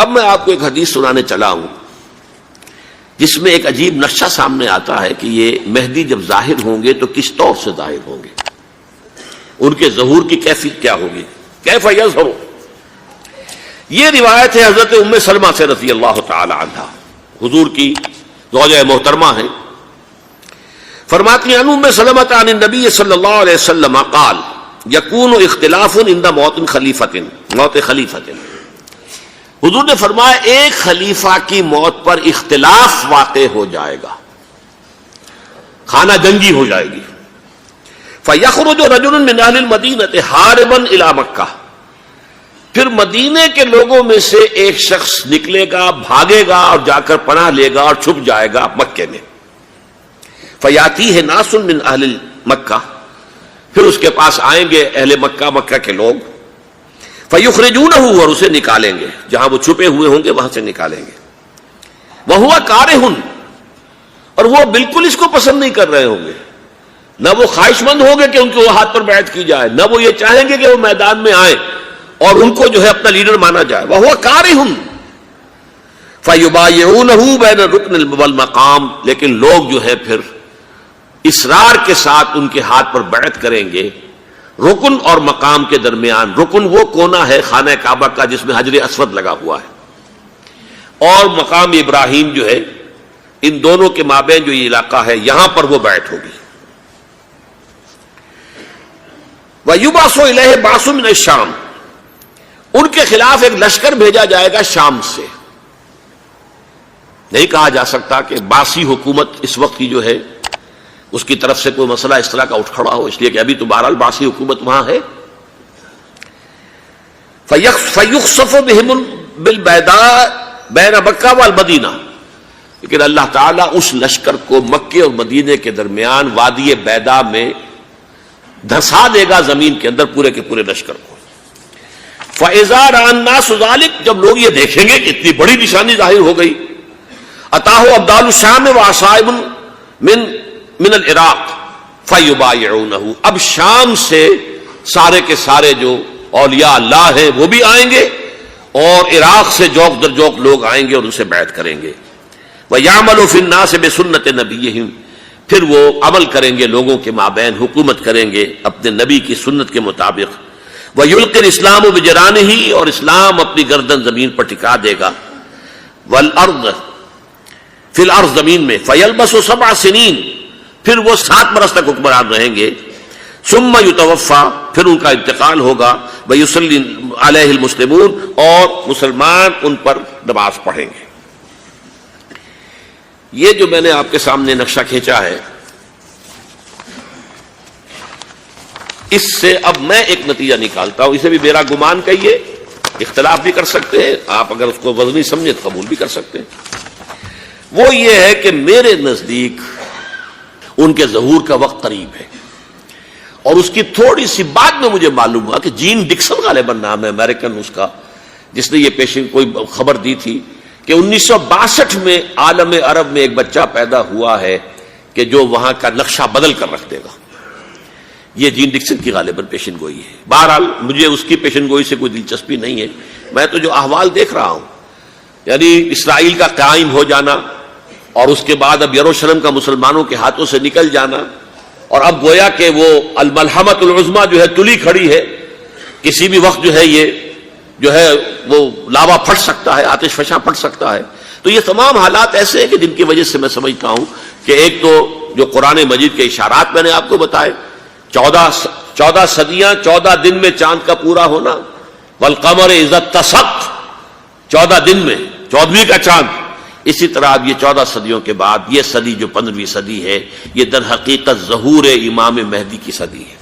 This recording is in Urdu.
اب میں آپ کو ایک حدیث سنانے چلا ہوں جس میں ایک عجیب نقشہ سامنے آتا ہے کہ یہ مہدی جب ظاہر ہوں گے تو کس طور سے ظاہر ہوں گے، ان کے ظہور کی کیفیت کیا ہوگی، کیف یظہر۔ یہ روایت ہے حضرت ام سلمہ سے رضی اللہ تعالی عنہا، حضور کی زوجہ محترمہ ہیں، فرماتی ہیں ام سلمہ عن النبی صلی اللہ علیہ وسلم قال یکون اختلاف عند موت خلیفۃ، موت خلیفۃ، حضور نے فرمایا ایک خلیفہ کی موت پر اختلاف واقع ہو جائے گا، خانہ جنگی ہو جائے گی۔ فَيَخْرُجُ رَجُلٌ مِّنْ أَهْلِ الْمَدِينَةِ حَارِبًا إِلَىٰ مَكَّةَ، پھر مدینے کے لوگوں میں سے ایک شخص نکلے گا، بھاگے گا اور جا کر پناہ لے گا اور چھپ جائے گا مکے میں۔ فَيَأْتِيهِ نَاسٌ مِّنْ أَهْلِ مَكَّةِ، پھر اس کے پاس آئیں گے اہل مکہ، مکہ کے لوگ، فَيُخْرِجُونَهُ، اور اسے نکالیں گے، جہاں وہ چھپے ہوئے ہوں گے وہاں سے نکالیں گے۔ وَهُوَ كَارِهٌ، اور وہ بالکل اس کو پسند نہیں کر رہے ہوں گے، نہ وہ خواہش مند ہوں گے کہ ان کے ہاتھ پر بیعت کی جائے، نہ وہ یہ چاہیں گے کہ وہ میدان میں آئیں اور ان کو جو ہے اپنا لیڈر مانا جائے۔ وَهُوَ كَارِهٌ فَيُبَايِعُونَهُ بَيْنَ الرُّكْنِ وَالْمَقَامِ، لیکن لوگ جو ہے پھر اصرار کے ساتھ ان کے ہاتھ پر بیعت کریں گے رکن اور مقام کے درمیان۔ رکن وہ کونا ہے خانہ کعبہ کا جس میں حجر اسود لگا ہوا ہے، اور مقام ابراہیم جو ہے، ان دونوں کے مابین جو یہ علاقہ ہے یہاں پر وہ بیعت ہوگی۔ وَيُبْعَثُ إِلَيْهِ بَعْثٌ مِّنَ الشَّامِ، ان کے خلاف ایک لشکر بھیجا جائے گا شام سے۔ نہیں کہا جا سکتا کہ باسی حکومت اس وقت کی جو ہے اس کی طرف سے کوئی مسئلہ اس طرح کا اٹھ کھڑا ہو، اس لیے کہ ابھی تو بہرحال باسی حکومت وہاں ہے۔ فَيُخْسَفُ بِهِمُ بِالْبَيْضَاءِ بَيْنَ مَكَّةَ وَالْمَدِينَةِ، لیکن اللہ تعالیٰ اس لشکر کو مکے اور مدینے کے درمیان وادی بیضاء میں دھسا دے گا، زمین کے اندر پورے کے پورے لشکر کو۔ فَإِذَا رَأَى النَّاسُ ذَلِكَ، جب لوگ یہ دیکھیں گے کہ اتنی بڑی نشانی ظاہر ہو گئی، أَتَاهُ أَبْدَالُ الشَّامِ وَعَصَائِبٌ من العراق فَيُبَايِعُونَهُ، اب شام سے سارے کے سارے جو اولیاء اللہ ہیں وہ بھی آئیں گے، اور عراق سے جوق در جوق لوگ آئیں گے اور ان سے بیعت کریں گے۔ وَيَعْمَلُ فِي النَّاسِ بِسُنَّةِ نَبِيِّهِمْ، پھر وہ عمل کریں گے لوگوں کے مابین، حکومت کریں گے اپنے نبی کی سنت کے مطابق۔ وَيُلْقِي الْإِسْلَامُ بِجَرَانِهِ، اور اسلام اپنی گردن زمین پر ٹکا دے گا۔ وَالْأَرْضِ فِي الْأَرْضِ، زمین میں۔ فَيَلْبَسُ 7 سنین، پھر وہ 7 برس تک حکمران رہیں گے۔ ثم یتوفا، پھر ان کا انتقال ہوگا۔ ویصلی علیہ المسلمون، اور مسلمان ان پر نماز پڑھیں گے۔ یہ جو میں نے آپ کے سامنے نقشہ کھینچا ہے، اس سے اب میں ایک نتیجہ نکالتا ہوں، اسے بھی میرا گمان کہیے، اختلاف بھی کر سکتے ہیں آپ، اگر اس کو وزنی سمجھے تو قبول بھی کر سکتے ہیں۔ وہ یہ ہے کہ میرے نزدیک ان کے ظہور کا وقت قریب ہے، اور اس کی تھوڑی سی بعد میں مجھے معلوم ہوا کہ جین ڈکسن غالباً نام ہے امریکن اس کا، جس نے یہ پیشن کوئی خبر دی تھی کہ 1962 میں عالم عرب میں ایک بچہ پیدا ہوا ہے کہ جو وہاں کا نقشہ بدل کر رکھ دے گا۔ یہ جین ڈکسن کی غالباً پیشن گوئی ہے۔ بہرحال مجھے اس کی پیشن گوئی سے کوئی دلچسپی نہیں ہے، میں تو جو احوال دیکھ رہا ہوں، یعنی اسرائیل کا قائم ہو جانا، اور اس کے بعد اب یروشلم کا مسلمانوں کے ہاتھوں سے نکل جانا، اور اب گویا کہ وہ الملحمۃ العظمیٰ جو ہے تلی کھڑی ہے، کسی بھی وقت جو ہے یہ جو ہے وہ لاوا پھٹ سکتا ہے، آتش فشاں پھٹ سکتا ہے۔ تو یہ تمام حالات ایسے ہیں کہ جن کی وجہ سے میں سمجھتا ہوں کہ ایک تو جو قرآن مجید کے اشارات میں نے آپ کو بتائے، 14 صدیاں 14 دن میں چاند کا پورا ہونا، والقمر اذا اتسق، 14 دن میں 14ویں کا چاند۔ اسی طرح اب یہ 14 صدیوں کے بعد یہ صدی جو 15ویں صدی ہے، یہ در حقیقت ظہور امام مہدی کی صدی ہے۔